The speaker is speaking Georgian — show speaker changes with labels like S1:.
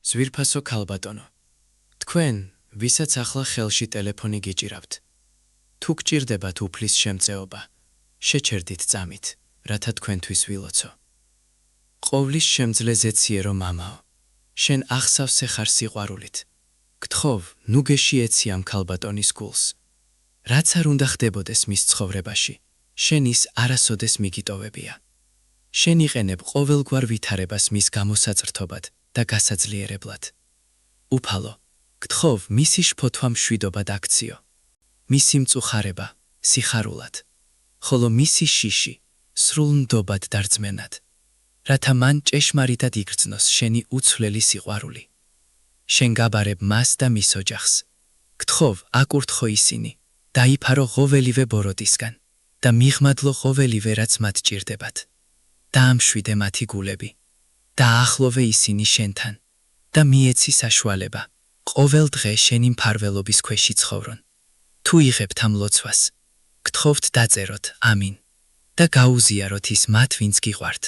S1: ზვირფასო ქალბატონო, თქვენ, ვისაც ახლა ხელში ტელეფონი გიჭირავთ. თუ გჭირდებათ უფლის შემწეობა, შეჩერდით წამით, რათა თქვენთვის ვილოცო. ყოვლის შემძლეზეციერო მამაო, შენ ახსავსე ხარ სიყვარულით. გთხოვ, ნუ გეშიეცი ამ ქალბატონის გულს. რაც არ უნდა ხდებოდეს მის ცხოვრებაში, შენ ის არასოდეს მიგიტოვებია. შენ იყენებ ყოველგვარ ვითარებას მის გამოსაწრთობად და გასაძლიერებლად. უფალო, გთხოვ, მისი შფოთვა მშვიდობად აქციო. მისი მწუხარება, სიხარულად, ხოლო მისი შიში, სრულ ნდობად და რწმენად, რათა მან ჭეშმარიტად იგრძნოს შენი უცვლელი სიყვარული. შენ გაბარებ მას და მის ოჯახს. გთხოვ, აკურთხო ისინი, დაიფარო ყოველივე ბოროტისგან და მიღმადლო ყოველივე, რაც მათ ჭირდებათ. დაამშვიდე მათი გულები, დაახლოვე ისინი შენთან და მიეცი საშუალება, ყოველ დღე შენი მფარველობის ქვეშ იცხოვრონ. თუ იღებთ ამ ლოცვას, გთხოვთ დაწეროთ ამინ და გაუზიაროთ ის მათ, ვინც გიყვართ.